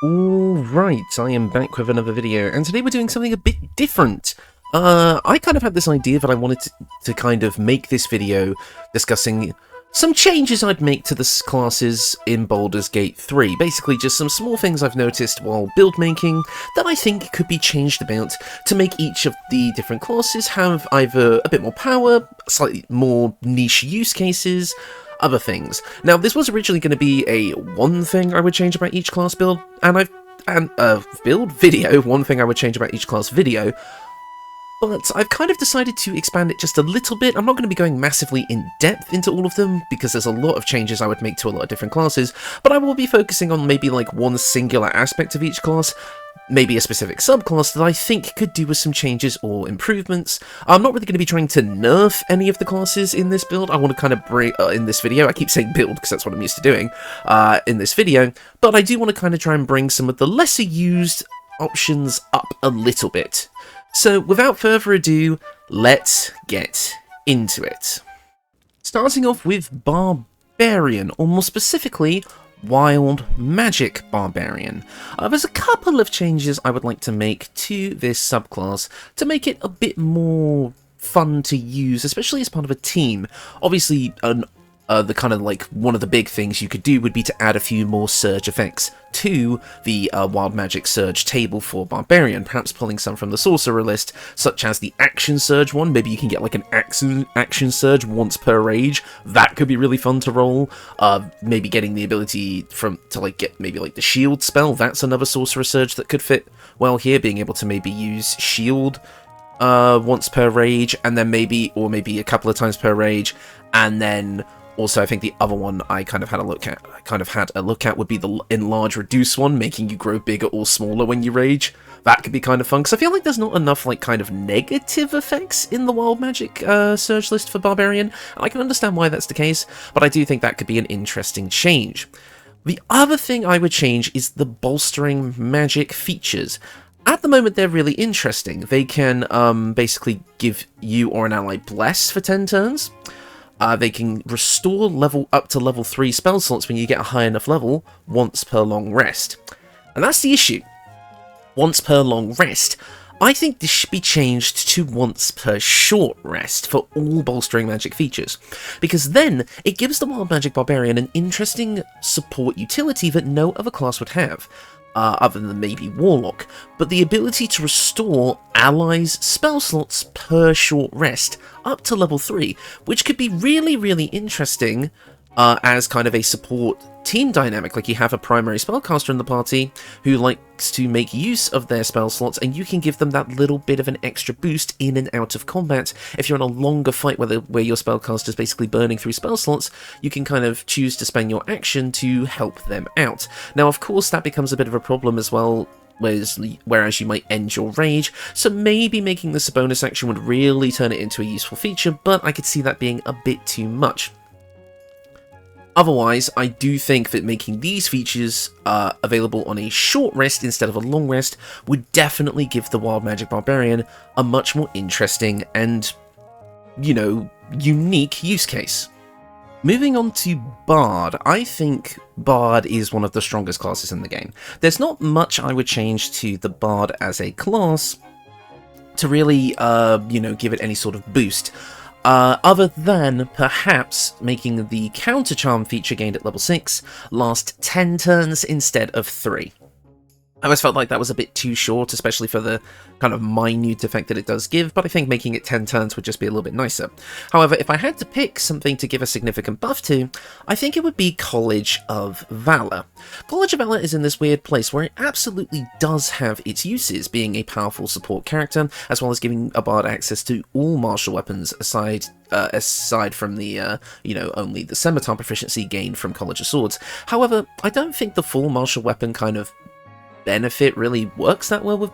Alright, I am back with another video, and today we're doing something a bit different. I kind of had this idea that I wanted to kind of make this video discussing some changes I'd make to the classes in Baldur's Gate 3. Basically just some small things I've noticed while build making that I think could be changed about to make each of the different classes have either a bit more power, slightly more niche use cases, other things. Now, this was originally going to be a one thing I would change about each class build, one thing I would change about each class video, but I've kind of decided to expand it just a little bit. I'm not going to be going massively in depth into all of them, because there's a lot of changes I would make to a lot of different classes, but I will be focusing on maybe like one singular aspect of each class, maybe a specific subclass that I think could do with some changes or improvements. I'm not really going to be trying to nerf any of the classes in this build. I want to kind of bring, in this video, I keep saying build because that's what I'm used to doing in this video, but I do want to kind of try and bring some of the lesser used options up a little bit. So without further ado, let's get into it. Starting off with Barbarian, or more specifically, Wild Magic Barbarian. There's a couple of changes I would like to make to this subclass to make it a bit more fun to use, especially as part of a team. Obviously, the kind of like one of the big things you could do would be to add a few more surge effects to the Wild Magic Surge table for Barbarian, perhaps pulling some from the Sorcerer list, such as the Action Surge one. Maybe you can get like an Action Surge once per rage. That could be really fun to roll. Maybe getting the ability to get maybe like the Shield spell. That's another Sorcerer Surge that could fit well here, being able to maybe use Shield once per rage, and then maybe a couple of times per rage, and then also, I think the other one I kind of had a look at would be the Enlarge Reduce one, making you grow bigger or smaller when you rage. That could be kind of fun, because I feel like there's not enough like kind of negative effects in the Wild Magic Surge list for Barbarian, and I can understand why that's the case, but I do think that could be an interesting change. The other thing I would change is the Bolstering Magic features. At the moment, they're really interesting. They can basically give you or an ally Bless for 10 turns. They can restore up to level 3 spell slots when you get a high enough level, once per long rest. And that's the issue. Once per long rest. I think this should be changed to once per short rest for all Bolstering Magic features, because then it gives the Wild Magic Barbarian an interesting support utility that no other class would have. Other than maybe Warlock, but the ability to restore allies' spell slots per short rest up to level 3, which could be really, really interesting as kind of a support team dynamic. Like, you have a primary spellcaster in the party who likes to make use of their spell slots, and you can give them that little bit of an extra boost in and out of combat. If you're in a longer fight where your spellcaster is basically burning through spell slots, you can kind of choose to spend your action to help them out. Now, of course, that becomes a bit of a problem as well, whereas you might end your rage, so maybe making this a bonus action would really turn it into a useful feature, but I could see that being a bit too much. Otherwise, I do think that making these features available on a short rest instead of a long rest would definitely give the Wild Magic Barbarian a much more interesting and, unique use case. Moving on to Bard, I think Bard is one of the strongest classes in the game. There's not much I would change to the Bard as a class to really, give it any sort of boost. Other than perhaps making the Counter Charm feature gained at level 6 last 10 turns instead of 3. I always felt like that was a bit too short, especially for the kind of minute effect that it does give, but I think making it 10 turns would just be a little bit nicer. However, if I had to pick something to give a significant buff to, I think it would be College of Valor. College of Valor is in this weird place where it absolutely does have its uses, being a powerful support character, as well as giving a bard access to all martial weapons aside from the, only the scimitar proficiency gained from College of Swords. However, I don't think the full martial weapon kind of benefit really works that well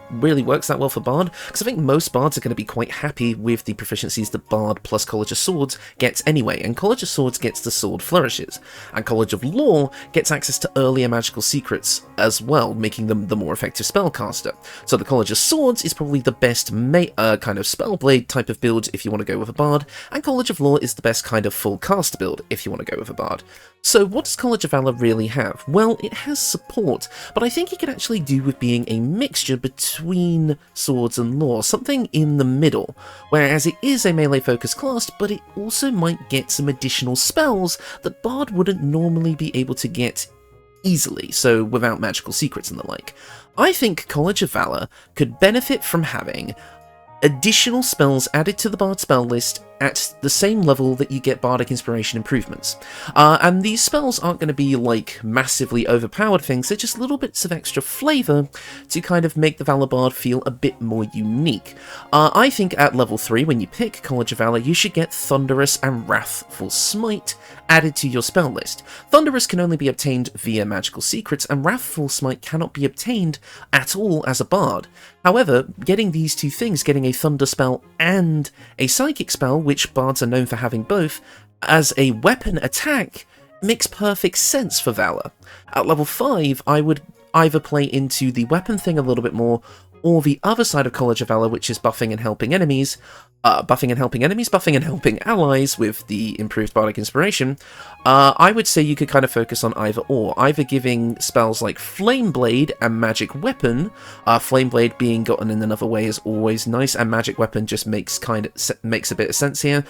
for Bard, because I think most Bards are going to be quite happy with the proficiencies that Bard plus College of Swords gets anyway, and College of Swords gets the sword flourishes, and College of Law gets access to earlier magical secrets as well, making them the more effective spellcaster. So the College of Swords is probably the best kind of Spellblade type of build if you want to go with a Bard, and College of Law is the best kind of full caster build if you want to go with a Bard. So what does College of Valor really have? Well, it has support, but I think it could actually do with being a mixture between Swords and Law, something in the middle, whereas it is a melee-focused class, but it also might get some additional spells that Bard wouldn't normally be able to get easily, so without magical secrets and the like. I think College of Valor could benefit from having additional spells added to the Bard spell list at the same level that you get Bardic Inspiration improvements. And these spells aren't going to be like massively overpowered things, they're just little bits of extra flavour to kind of make the Valor Bard feel a bit more unique. I think at level 3, when you pick College of Valor, you should get Thunderous and Wrathful Smite added to your spell list. Thunderous can only be obtained via magical secrets, and Wrathful Smite cannot be obtained at all as a Bard. However, getting these two things, getting a Thunder spell and a Psychic spell, which Bards are known for having both, as a weapon attack, makes perfect sense for Valor. At level 5, I would either play into the weapon thing a little bit more, or the other side of College of Valor, which is buffing and helping enemies, buffing and helping allies with the improved Bardic Inspiration. I would say you could kind of focus on either or, either giving spells like Flame Blade and Magic Weapon. Flame Blade being gotten in another way is always nice, and Magic Weapon just makes a bit of sense here.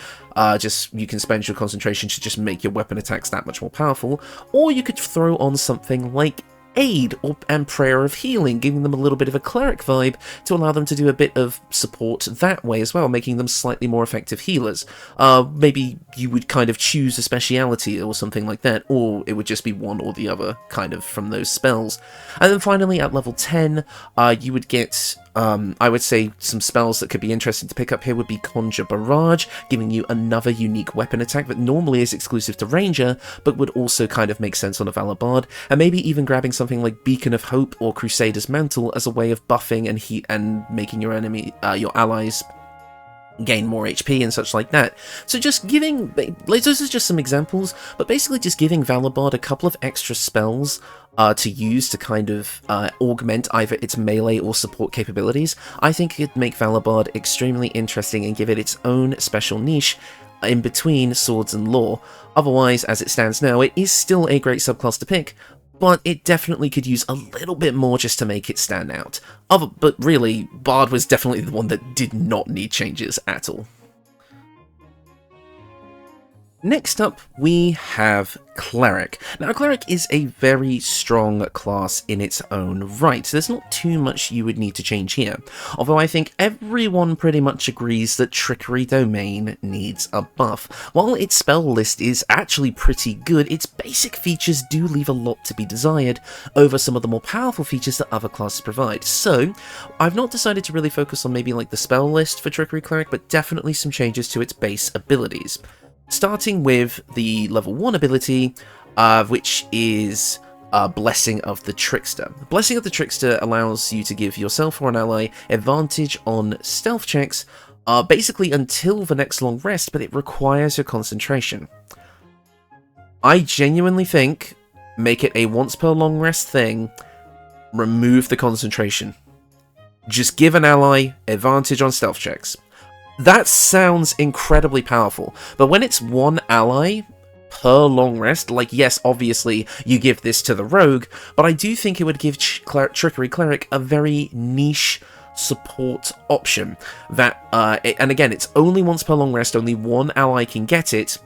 Just you can spend your concentration to just make your weapon attacks that much more powerful, or you could throw on something like Aid and Prayer of Healing, giving them a little bit of a cleric vibe to allow them to do a bit of support that way as well, making them slightly more effective healers. Maybe you would kind of choose a speciality or something like that, or it would just be one or the other kind of from those spells. And then finally at level 10, you would get I would say some spells that could be interesting to pick up here would be Conjure Barrage, giving you another unique weapon attack that normally is exclusive to Ranger, but would also kind of make sense on a Valor Bard, and maybe even grabbing something like Beacon of Hope or Crusader's Mantle as a way of buffing and making your allies gain more HP and such like that. So just giving, those are just some examples, but basically just giving Valor Bard a couple of extra spells to use to kind of augment either its melee or support capabilities, I think it could make Valor Bard extremely interesting and give it its own special niche in between Swords and Law. Otherwise, as it stands now, it is still a great subclass to pick, but it definitely could use a little bit more just to make it stand out. But really, Bard was definitely the one that did not need changes at all. Next up, we have Cleric. Now, Cleric is a very strong class in its own right. There's not too much you would need to change here, although I think everyone pretty much agrees that Trickery Domain needs a buff. While its spell list is actually pretty good, its basic features do leave a lot to be desired over some of the more powerful features that other classes provide. So, I've not decided to really focus on maybe like the spell list for Trickery Cleric, but definitely some changes to its base abilities. Starting with the level 1 ability, which is Blessing of the Trickster. Blessing of the Trickster allows you to give yourself or an ally advantage on stealth checks, basically until the next long rest, but it requires your concentration. I genuinely think, make it a once per long rest thing, remove the concentration. Just give an ally advantage on stealth checks. That sounds incredibly powerful, but when it's one ally per long rest, like yes, obviously you give this to the rogue, but I do think it would give Trickery Cleric a very niche support option. That, and again, it's only once per long rest, only one ally can get it.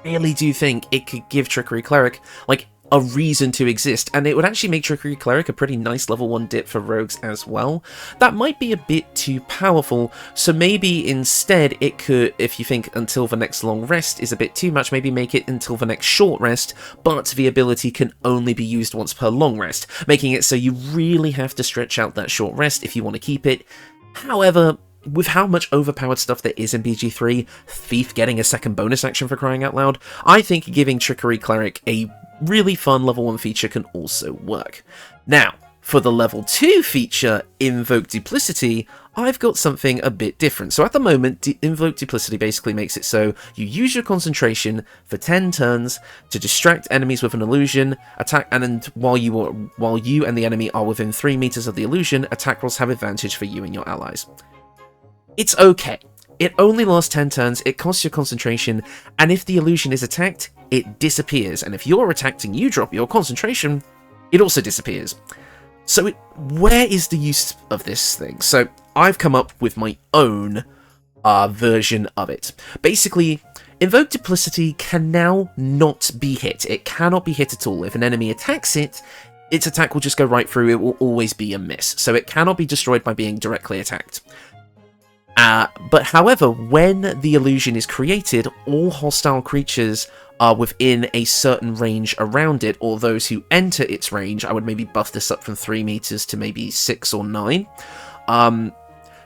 I really do think it could give Trickery Cleric, like, a reason to exist, and it would actually make Trickery Cleric a pretty nice level 1 dip for rogues as well. That might be a bit too powerful, so maybe instead it could, if you think until the next long rest is a bit too much, maybe make it until the next short rest, but the ability can only be used once per long rest, making it so you really have to stretch out that short rest if you want to keep it. However, with how much overpowered stuff there is in BG3, Thief getting a second bonus action for crying out loud, I think giving Trickery Cleric a really fun level 1 feature can also work. Now, For the level 2 feature, Invoke Duplicity, I've got something a bit different. So at the moment, Invoke Duplicity basically makes it so you use your concentration for 10 turns to distract enemies with an illusion, attack, and while you and the enemy are within 3 meters of the illusion, attack rolls have advantage for you and your allies. It's okay. It only lasts 10 turns, it costs your concentration, and if the illusion is attacked, it disappears. And if you're attacked and you drop your concentration, it also disappears. So where is the use of this thing? So I've come up with my own version of it. Basically, Invoke Duplicity can now not be hit. It cannot be hit at all. If an enemy attacks it, its attack will just go right through. It will always be a miss. So it cannot be destroyed by being directly attacked. But however, when the illusion is created, all hostile creatures are within a certain range around it, or those who enter its range. I would maybe buff this up from 3 meters to maybe 6 or 9.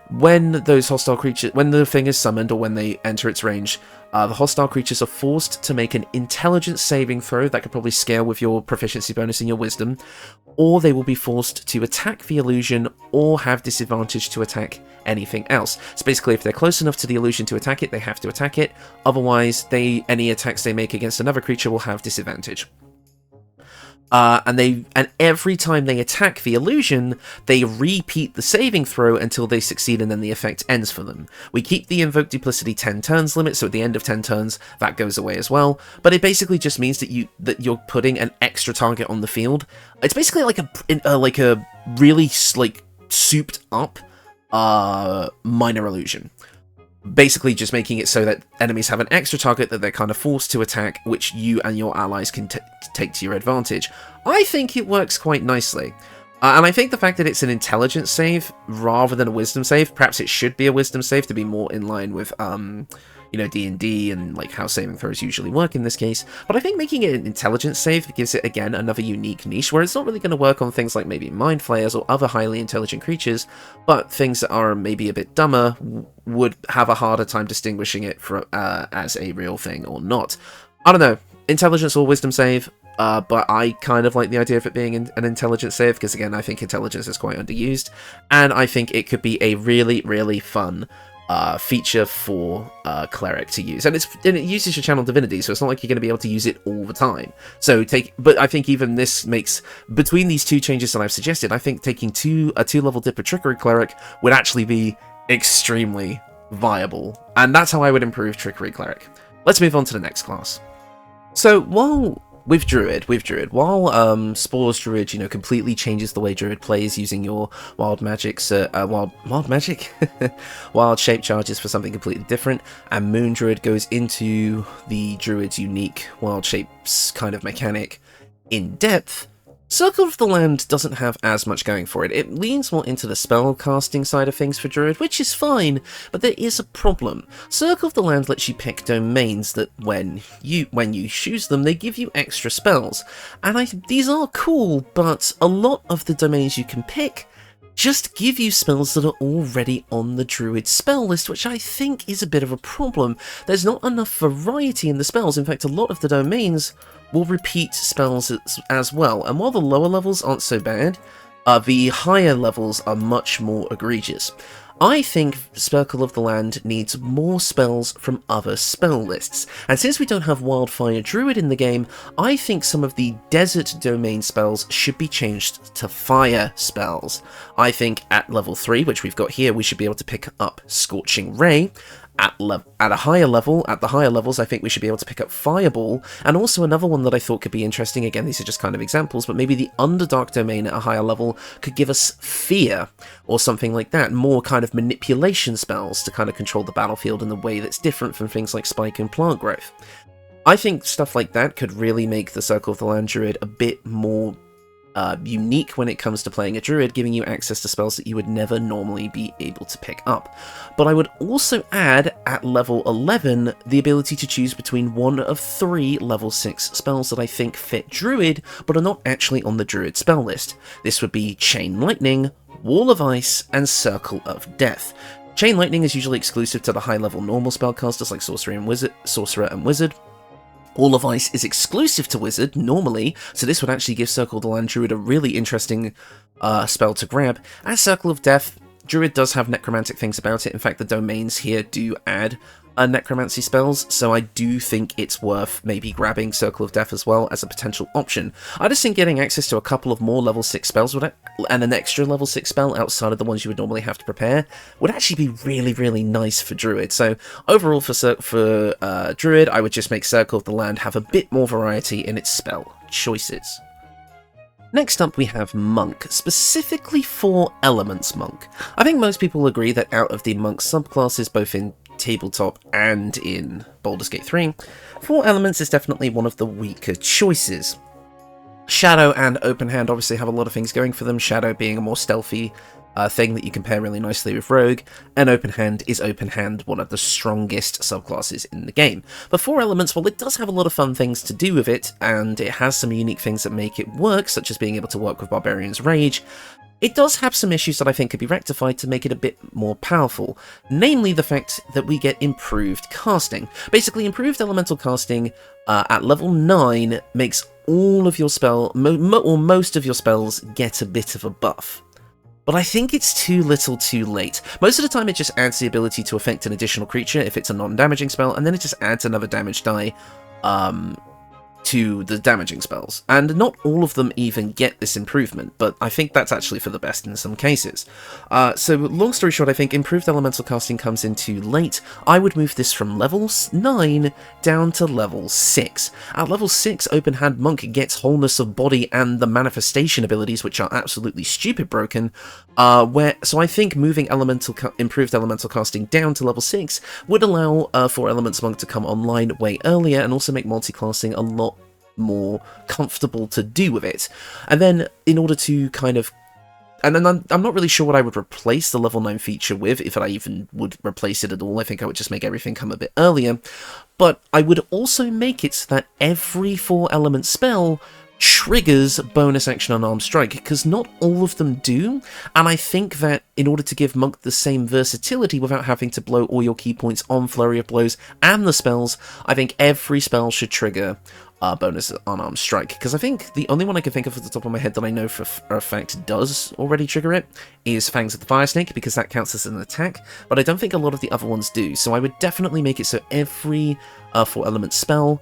When those hostile creatures, when the thing is summoned or when they enter its range, the hostile creatures are forced to make an intelligence saving throw that could probably scale with your proficiency bonus in your wisdom, or they will be forced to attack the illusion or have disadvantage to attack anything else. So basically, if they're close enough to the illusion to attack it, they have to attack it. Otherwise, any attacks they make against another creature will have disadvantage. And every time they attack the illusion, they repeat the saving throw until they succeed, and then the effect ends for them. We keep the Invoke Duplicity 10 turns limit, so at the end of 10 turns, that goes away as well. But it basically just means that you're putting an extra target on the field. It's basically like a really souped up minor illusion. Basically just making it so that enemies have an extra target that they're kind of forced to attack, which you and your allies can take to your advantage. I think it works quite nicely. And I think the fact that it's an intelligence save rather than a wisdom save, perhaps it should be a wisdom save to be more in line with, D&D and like how saving throws usually work in this case. But I think making it an intelligence save gives it, again, another unique niche where it's not really going to work on things like maybe mind flayers or other highly intelligent creatures, but things that are maybe a bit dumber would have a harder time distinguishing it from, as a real thing or not. I don't know, intelligence or wisdom save, but I kind of like the idea of it being an intelligence save, because again, I think intelligence is quite underused, and I think it could be a really, really fun feature for cleric to use, and it uses your channel divinity, so it's not like you're going to be able to use it all the time. But I think even this makes, between these two changes that I've suggested, I think taking a 2-level dip of Trickery Cleric would actually be extremely viable, and that's how I would improve Trickery Cleric. Let's move on to the next class. So with Druid, while Spores Druid, completely changes the way Druid plays using your wild magic, wild shape charges for something completely different, and Moon Druid goes into the Druid's unique wild shapes kind of mechanic in depth. Circle of the Land doesn't have as much going for it. It leans more into the spell casting side of things for Druid, which is fine, but there is a problem. Circle of the Land lets you pick domains that when you choose them, they give you extra spells. And these are cool, but a lot of the domains you can pick just give you spells that are already on the Druid spell list, which I think is a bit of a problem. There's not enough variety in the spells. In fact, a lot of the domains will repeat spells as well, and while the lower levels aren't so bad, the higher levels are much more egregious. I think Circle of the Land needs more spells from other spell lists, and since we don't have Wildfire Druid in the game, I think some of the Desert Domain spells should be changed to Fire spells. I think at level 3, which we've got here, we should be able to pick up Scorching Ray. At the higher levels, I think we should be able to pick up Fireball, and also another one that I thought could be interesting, again, these are just kind of examples, but maybe the Underdark domain at a higher level could give us Fear, or something like that, more kind of manipulation spells to kind of control the battlefield in a way that's different from things like Spike and Plant Growth. I think stuff like that could really make the Circle of the Land Druid a bit more unique when it comes to playing a Druid, giving you access to spells that you would never normally be able to pick up. But I would also add, at level 11, the ability to choose between one of 3 level 6 spells that I think fit Druid, but are not actually on the Druid spell list. This would be Chain Lightning, Wall of Ice, and Circle of Death. Chain Lightning is usually exclusive to the high-level normal spellcasters like Sorcerer and Wizard. Wall of Ice is exclusive to Wizard, normally, so this would actually give Circle of the Land Druid a really interesting spell to grab. As Circle of Death, Druid does have necromantic things about it. In fact, the domains here do add necromancy spells, so I do think it's worth maybe grabbing Circle of Death as well as a potential option. I just think getting access to a couple of more level 6 spells and an extra level 6 spell outside of the ones you would normally have to prepare would actually be really, really nice for Druid. So overall for Druid, I would just make Circle of the Land have a bit more variety in its spell choices. Next up we have Monk, specifically for Elements Monk. I think most people agree that out of the Monk subclasses, both in Tabletop and in Baldur's Gate 3, 4 Elements is definitely one of the weaker choices. Shadow and Open Hand obviously have a lot of things going for them, Shadow being a more stealthy thing that you can pair really nicely with Rogue, and Open Hand is Open Hand, one of the strongest subclasses in the game. But 4 Elements, well, it does have a lot of fun things to do with it, and it has some unique things that make it work, such as being able to work with Barbarian's Rage. It does have some issues that I think could be rectified to make it a bit more powerful, namely the fact that we get improved casting. Basically, improved elemental casting at level 9 makes all of your or most of your spells get a bit of a buff. But I think it's too little too late. Most of the time it just adds the ability to affect an additional creature if it's a non-damaging spell, and then it just adds another damage die to the damaging spells, and not all of them even get this improvement, but I think that's actually for the best in some cases. So long story short, I think improved elemental casting comes in too late. I would move this from level 9 down to level 6. At level 6, Open Hand Monk gets Wholeness of Body and the manifestation abilities, which are absolutely stupid broken, so I think moving improved elemental casting down to level 6 would allow 4 Elements Monk to come online way earlier, and also make multi-classing a lot more comfortable to do with it. And then in order to kind of, and then I'm not really sure what I would replace the level 9 feature with, if I even would replace it at all. I think I would just make everything come a bit earlier, but I would also make it so that every 4 element spell triggers bonus action unarmed strike, because not all of them do, and I think that in order to give Monk the same versatility without having to blow all your key points on Flurry of Blows and the spells, I think every spell should trigger bonus unarmed strike, because I think the only one I can think of at the top of my head that I know for a fact does already trigger it is Fangs of the Fire Snake, because that counts as an attack, but I don't think a lot of the other ones do, so I would definitely make it so every 4 element spell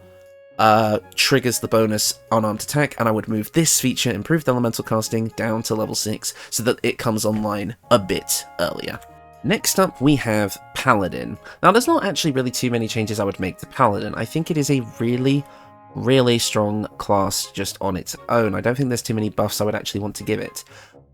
triggers the bonus unarmed attack, and I would move this feature, improved elemental casting, down to level 6 so that it comes online a bit earlier. Next up we have Paladin. Now there's not actually really too many changes I would make to Paladin. I think it is a really strong class just on its own. I don't think there's too many buffs I would actually want to give it.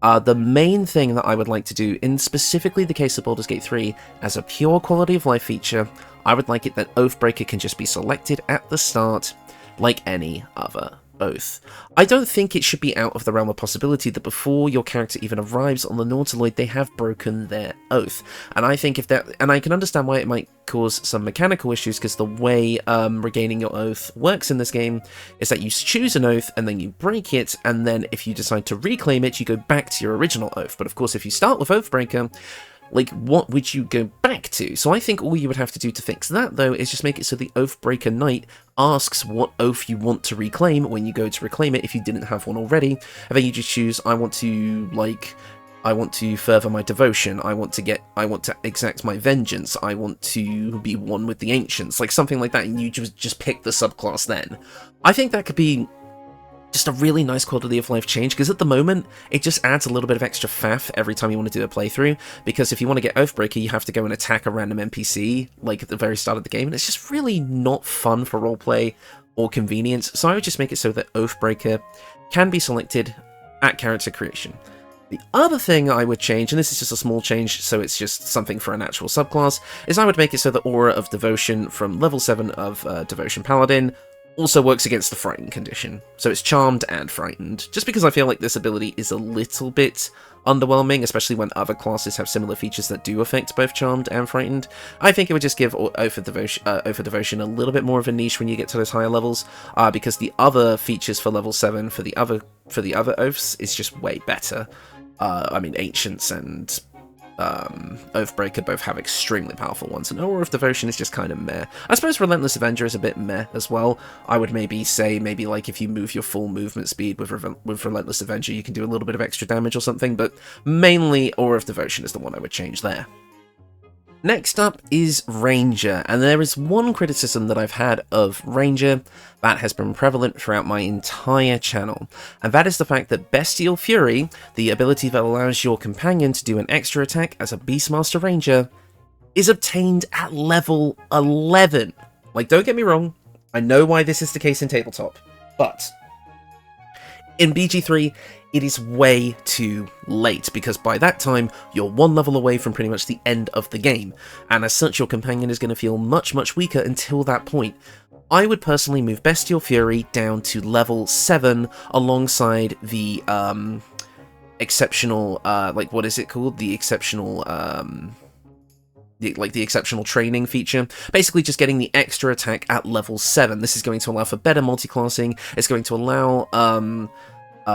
The main thing that I would like to do, in specifically the case of Baldur's Gate 3, as a pure quality of life feature, I would like it that Oathbreaker can just be selected at the start, like any other oath. I don't think it should be out of the realm of possibility that before your character even arrives on the Nautiloid, they have broken their oath. And I think and I can understand why it might cause some mechanical issues, because the way regaining your oath works in this game is that you choose an oath and then you break it, and then if you decide to reclaim it, you go back to your original oath. But of course, if you start with Oathbreaker, like, what would you go back to? So I think all you would have to do to fix that, though, is just make it so the Oathbreaker Knight asks what oath you want to reclaim when you go to reclaim it, if you didn't have one already, and then you just choose, I want to further my devotion, I want to exact my vengeance, I want to be one with the ancients, like something like that, and you just pick the subclass then. I think that could be just a really nice quality of life change, because at the moment it just adds a little bit of extra faff every time you want to do a playthrough, because if you want to get Oathbreaker you have to go and attack a random NPC like at the very start of the game, and it's just really not fun for roleplay or convenience. So I would just make it so that Oathbreaker can be selected at character creation. The other thing I would change, and this is just a small change, so it's just something for an actual subclass, is I would make it so the Aura of Devotion from level 7 of Devotion Paladin also works against the Frightened condition. So it's Charmed and Frightened, just because I feel like this ability is a little bit underwhelming, especially when other classes have similar features that do affect both Charmed and Frightened. I think it would just give Oath of Devotion a little bit more of a niche when you get to those higher levels, because the other features for level 7 for the other oaths is just way better. I mean, Ancients and Oathbreaker both have extremely powerful ones, and Aura of Devotion is just kind of meh. I suppose Relentless Avenger is a bit meh as well. I would maybe say, like, if you move your full movement speed with Relentless Avenger, you can do a little bit of extra damage or something, but mainly Aura of Devotion is the one I would change there. Next up is Ranger, and there is one criticism that I've had of Ranger that has been prevalent throughout my entire channel, and that is the fact that Bestial Fury, the ability that allows your companion to do an extra attack as a Beastmaster Ranger, is obtained at level 11. Like, don't get me wrong, I know why this is the case in Tabletop, but in BG3, it is way too late, because by that time, you're one level away from pretty much the end of the game, and as such, your companion is going to feel much, much weaker until that point. I would personally move Bestial Fury down to level 7, alongside the, exceptional, like, what is it called? The exceptional, the exceptional training feature. Basically just getting the extra attack at level 7. This is going to allow for better multi-classing, it's going to allow,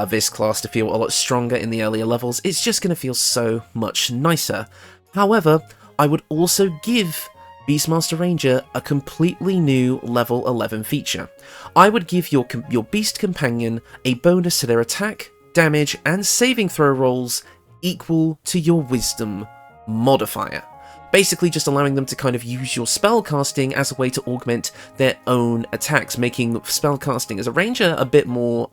this class to feel a lot stronger in the earlier levels. It's just going to feel so much nicer. However, I would also give Beastmaster Ranger a completely new level 11 feature. I would give your Beast Companion a bonus to their attack, damage, and saving throw rolls equal to your Wisdom modifier. Basically just allowing them to kind of use your spellcasting as a way to augment their own attacks, making spellcasting as a Ranger a bit more,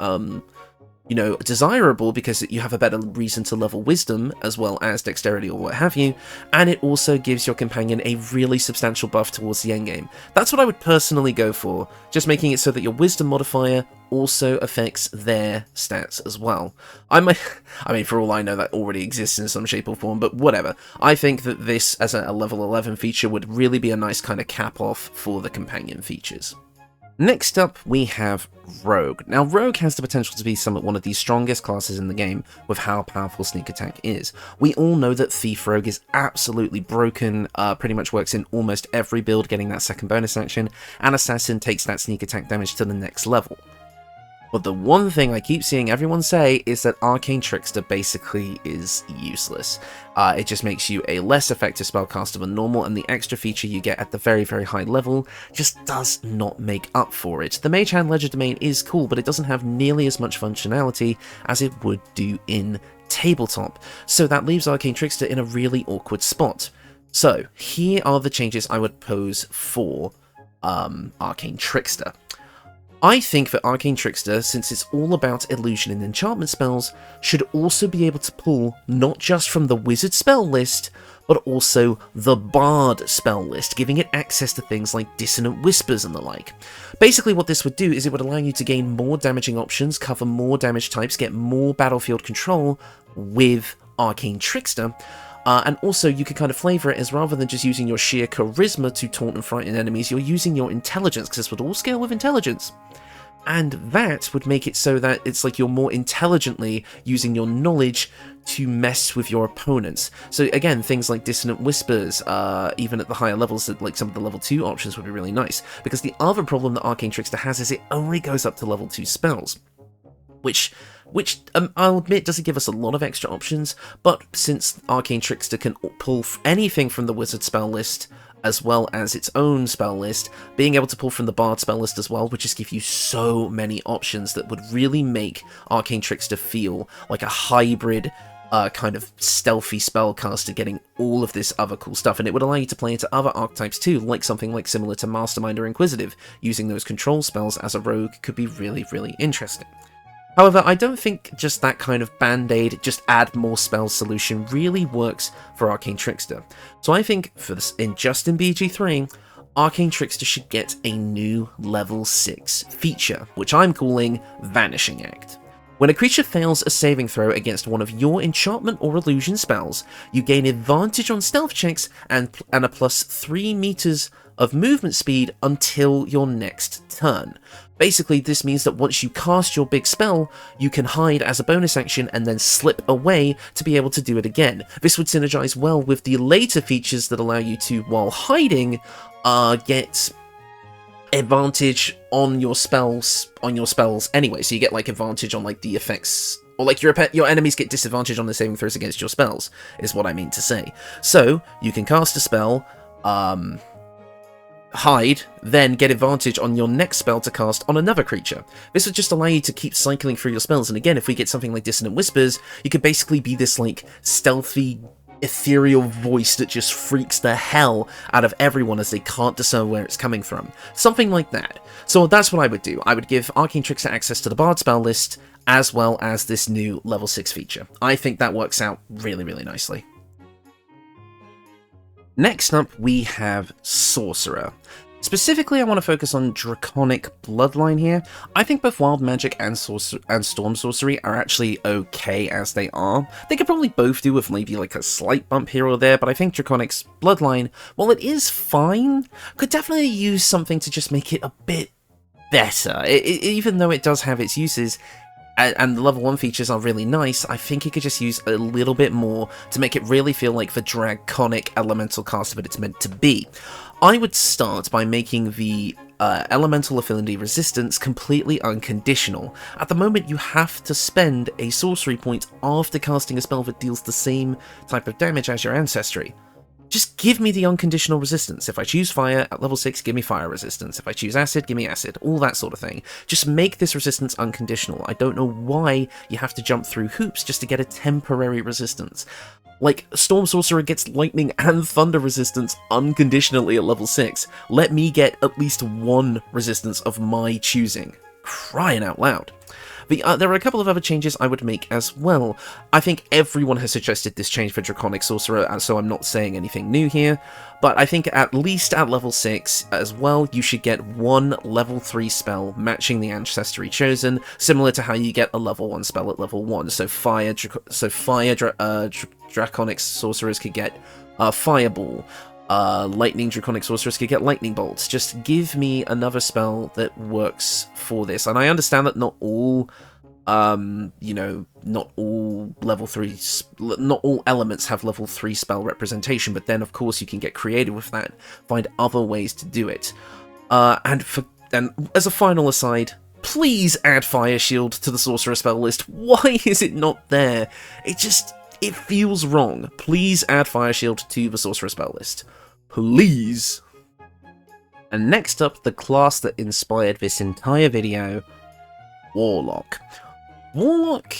you know, desirable, because you have a better reason to level Wisdom as well as Dexterity or what have you, and it also gives your companion a really substantial buff towards the endgame. That's what I would personally go for, just making it so that your Wisdom modifier also affects their stats as well. I mean, for all I know, that already exists in some shape or form, but whatever. I think that this, as a level 11 feature, would really be a nice kind of cap-off for the companion features. Next up, we have Rogue. Now, Rogue has the potential to be somewhat one of the strongest classes in the game with how powerful Sneak Attack is. We all know that Thief Rogue is absolutely broken, pretty much works in almost every build, getting that second bonus action, and Assassin takes that Sneak Attack damage to the next level. But the one thing I keep seeing everyone say is that Arcane Trickster basically is useless. It just makes you a less effective spellcaster than normal, and the extra feature you get at the very, very high level just does not make up for it. The Mage Hand Legerdemain is cool, but it doesn't have nearly as much functionality as it would do in Tabletop, so that leaves Arcane Trickster in a really awkward spot. So, here are the changes I would pose for Arcane Trickster. I think that Arcane Trickster, since it's all about illusion and enchantment spells, should also be able to pull not just from the wizard spell list, but also the bard spell list, giving it access to things like Dissonant Whispers and the like. Basically what this would do is it would allow you to gain more damaging options, cover more damage types, get more battlefield control with Arcane Trickster, and also you could kind of flavour it as, rather than just using your sheer charisma to taunt and frighten enemies, you're using your intelligence, because this would all scale with intelligence. And that would make it so that it's like you're more intelligently using your knowledge to mess with your opponents. So again, things like Dissonant Whispers, even at the higher levels, like some of the level 2 options would be really nice. Because the other problem that Arcane Trickster has is it only goes up to level 2 spells. Which I'll admit doesn't give us a lot of extra options, but since Arcane Trickster can pull anything from the wizard spell list, as well as its own spell list, being able to pull from the bard spell list as well would just give you so many options that would really make Arcane Trickster feel like a hybrid kind of stealthy spellcaster, getting all of this other cool stuff, and it would allow you to play into other archetypes too, like something like similar to Mastermind or Inquisitive. Using those control spells as a rogue could be really, really interesting. However, I don't think just that kind of band-aid, just add more spells solution really works for Arcane Trickster. So I think for this, in BG3, Arcane Trickster should get a new level 6 feature, which I'm calling Vanishing Act. When a creature fails a saving throw against one of your enchantment or illusion spells, you gain advantage on stealth checks and a plus 3 meters of movement speed until your next turn. Basically, this means that once you cast your big spell, you can hide as a bonus action and then slip away to be able to do it again. This would synergize well with the later features that allow you to, while hiding, get advantage on your spells anyway. So you get like advantage on like the effects Or, like, your enemies get disadvantage on the saving throws against your spells, is what I mean to say. So, you can cast a spell, hide, then get advantage on your next spell to cast on another creature. This would just allow you to keep cycling through your spells, and again, if we get something like Dissonant Whispers, you could basically be this, like, stealthy, ethereal voice that just freaks the hell out of everyone as they can't discern where it's coming from. Something like that. So that's what I would do. I would give Arcane Trickster access to the Bard spell list, as well as this new level 6 feature. I think that works out really, really nicely. Next up, we have Sorcerer. Specifically, I want to focus on Draconic Bloodline here. I think both Wild Magic and Storm Sorcery are actually okay as they are. They could probably both do with maybe like a slight bump here or there, but I think Draconic's Bloodline, while it is fine, could definitely use something to just make it a bit better. Even though it does have its uses, and the level 1 features are really nice, I think it could just use a little bit more to make it really feel like the Draconic Elemental caster that it's meant to be. I would start by making the Elemental Affinity Resistance completely unconditional. At the moment, you have to spend a sorcery point after casting a spell that deals the same type of damage as your Ancestry. Just give me the unconditional resistance. If I choose fire at level 6, give me fire resistance. If I choose acid, give me acid. All that sort of thing. Just make this resistance unconditional. I don't know why you have to jump through hoops just to get a temporary resistance. Like, Storm Sorcerer gets lightning and thunder resistance unconditionally at level 6. Let me get at least one resistance of my choosing. Crying out loud. There are a couple of other changes I would make as well. I think everyone has suggested this change for Draconic Sorcerer, so I'm not saying anything new here, but I think at least at level 6 as well, you should get one level 3 spell matching the Ancestry chosen, similar to how you get a level 1 spell at level 1. So Draconic Sorcerers could get Fireball. Lightning Draconic Sorceress could get Lightning Bolts. Just give me another spell that works for this. And I understand that not all, not all level 3, not all elements have level 3 spell representation, but then of course you can get creative with that, find other ways to do it. And as a final aside, please add Fire Shield to the Sorcerer spell list. Why is it not there? It feels wrong. Please add Fire Shield to the Sorcerer spell list. Please. And next up, the class that inspired this entire video, Warlock. Warlock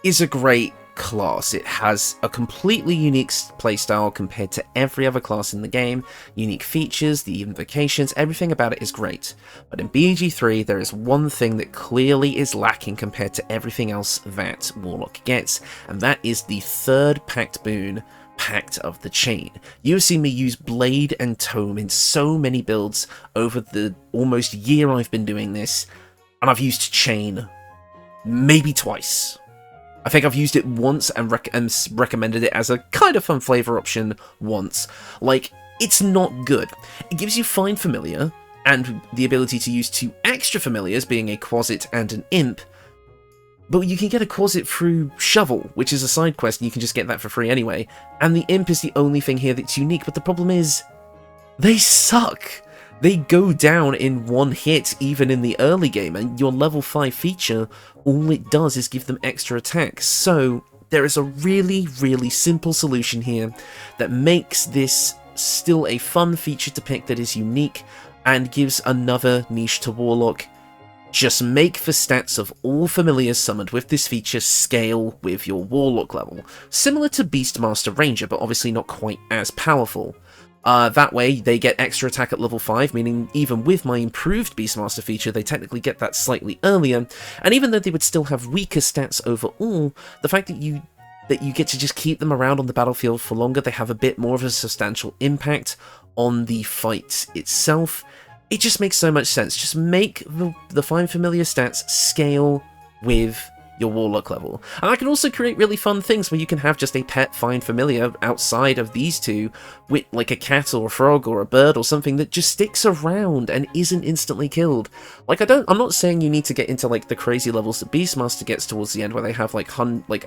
is a great class. It has a completely unique playstyle compared to every other class in the game, unique features, the invocations, everything about it is great. But in BG3, there is one thing that clearly is lacking compared to everything else that Warlock gets, and that is the third pact boon, Pact of the Chain. You've seen me use Blade and Tome in so many builds over the almost year I've been doing this, and I've used Chain maybe twice. I think I've used it once and recommended it as a kind of fun flavor option once. Like, it's not good. It gives you Find Familiar, and the ability to use 2 extra familiars, being a Quasit and an Imp, but you can get a Quasit through Shovel, which is a side quest, and you can just get that for free anyway, and the Imp is the only thing here that's unique, but the problem is, they suck! They go down in one hit, even in the early game, and your level 5 feature, all it does is give them extra attacks. So, there is a really, really simple solution here that makes this still a fun feature to pick that is unique, and gives another niche to Warlock. Just make the stats of all familiars summoned with this feature scale with your Warlock level. Similar to Beastmaster Ranger, but obviously not quite as powerful. That way, they get extra attack at level 5, meaning even with my improved Beastmaster feature, they technically get that slightly earlier, and even though they would still have weaker stats overall, the fact that you get to just keep them around on the battlefield for longer, they have a bit more of a substantial impact on the fight itself. It just makes so much sense. Just make the Find Familiar stats scale with your Warlock level. And I can also create really fun things where you can have just a pet Find Familiar outside of these two, with like a cat or a frog or a bird or something that just sticks around and isn't instantly killed. Like, I'm not saying you need to get into like the crazy levels that Beastmaster gets towards the end where they have like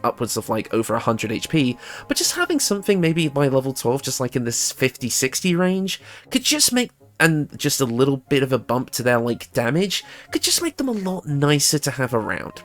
upwards of like over 100 HP, but just having something maybe by level 12 just like in this 50-60 range could just make and just a little bit of a bump to their, like, damage could just make them a lot nicer to have around.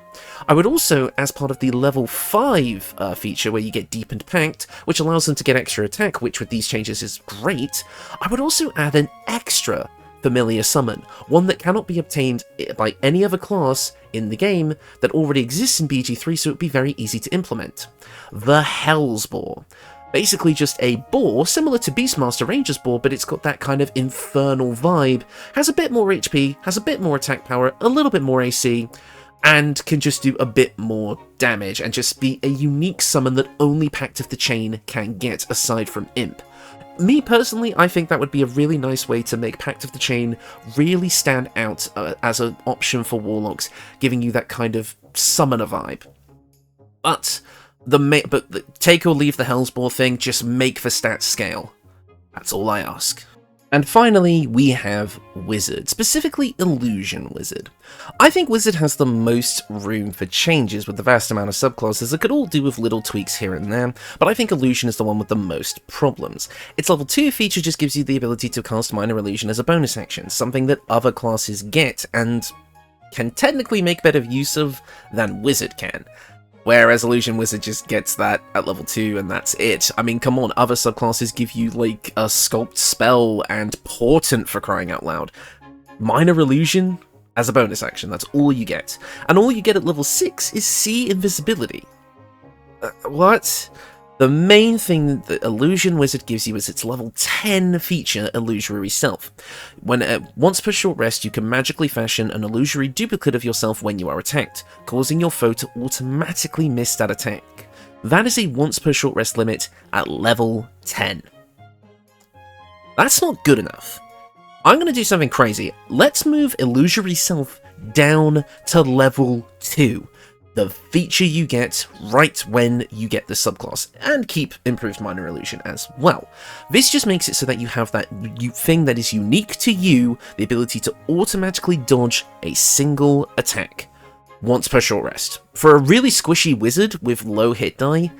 I would also, as part of the level 5 feature where you get Deepened Pact, which allows them to get extra attack, which with these changes is great, I would also add an extra familiar summon, one that cannot be obtained by any other class in the game that already exists in BG3, so it would be very easy to implement. The Hell's Boar. Basically just a boar, similar to Beastmaster Ranger's boar, but it's got that kind of infernal vibe, has a bit more HP, has a bit more attack power, a little bit more AC, and can just do a bit more damage, and just be a unique summon that only Pact of the Chain can get, aside from Imp. Me personally, I think that would be a really nice way to make Pact of the Chain really stand out as an option for Warlocks, giving you that kind of summoner vibe. But take or leave the Hellsboar thing, just make the stats scale. That's all I ask. And finally, we have Wizard, specifically Illusion Wizard. I think Wizard has the most room for changes with the vast amount of subclasses that could all do with little tweaks here and there, but I think Illusion is the one with the most problems. Its level 2 feature just gives you the ability to cast Minor Illusion as a bonus action, something that other classes get and can technically make better use of than Wizard can. Whereas Illusion Wizard just gets that at level 2 and that's it. I mean, come on, other subclasses give you, like, a Sculpt Spell and Portent, for crying out loud. Minor Illusion as a bonus action, that's all you get. And all you get at level 6 is See Invisibility. What? The main thing that Illusion Wizard gives you is its level 10 feature, Illusory Self. Once per short rest, you can magically fashion an illusory duplicate of yourself when you are attacked, causing your foe to automatically miss that attack. That is a once per short rest limit at level 10. That's not good enough. I'm going to do something crazy. Let's move Illusory Self down to level 2. The feature you get right when you get the subclass, and keep Improved Minor Illusion as well. This just makes it so that you have that thing that is unique to you, the ability to automatically dodge a single attack once per short rest. For a really squishy wizard with low hit die,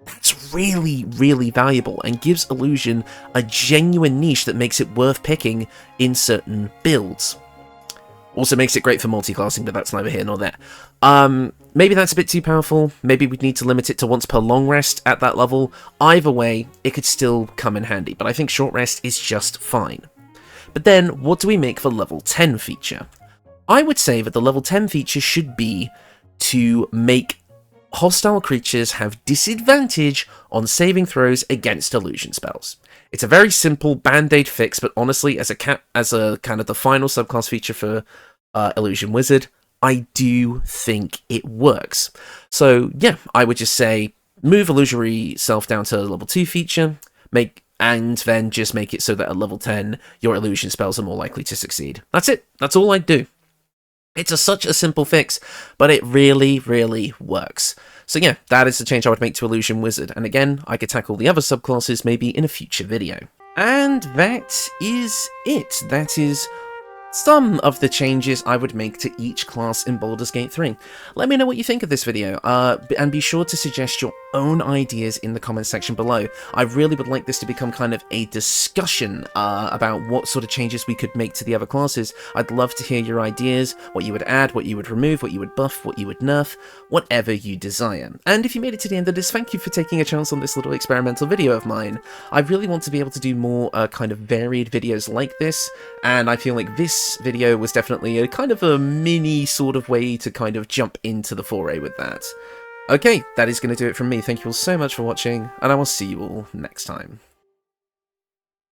that's really, really valuable and gives Illusion a genuine niche that makes it worth picking in certain builds. Also makes it great for multi-classing, but that's neither here nor there. Maybe that's a bit too powerful. Maybe we'd need to limit it to once per long rest at that level. Either way, it could still come in handy, but I think short rest is just fine. But then, what do we make for level 10 feature? I would say that the level 10 feature should be to make hostile creatures have disadvantage on saving throws against illusion spells. It's a very simple band-aid fix, but honestly, as a kind of the final subclass feature for Illusion Wizard, I do think it works. So yeah, I would just say move Illusory Self down to level 2 feature, and then just make it so that at level 10 your illusion spells are more likely to succeed. That's it. That's all I'd do. It's such a simple fix, but it really, really works. So yeah, that is the change I would make to Illusion Wizard, and again, I could tackle the other subclasses maybe in a future video. And that is it. That is some of the changes I would make to each class in Baldur's Gate 3. Let me know what you think of this video, and be sure to suggest your own ideas in the comments section below. I really would like this to become kind of a discussion about what sort of changes we could make to the other classes. I'd love to hear your ideas, what you would add, what you would remove, what you would buff, what you would nerf, whatever you desire. And if you made it to the end of this, thank you for taking a chance on this little experimental video of mine. I really want to be able to do more kind of varied videos like this, and I feel like this video was definitely a kind of a mini sort of way to kind of jump into the foray with that. Okay, that is going to do it from me. Thank you all so much for watching, and I will see you all next time.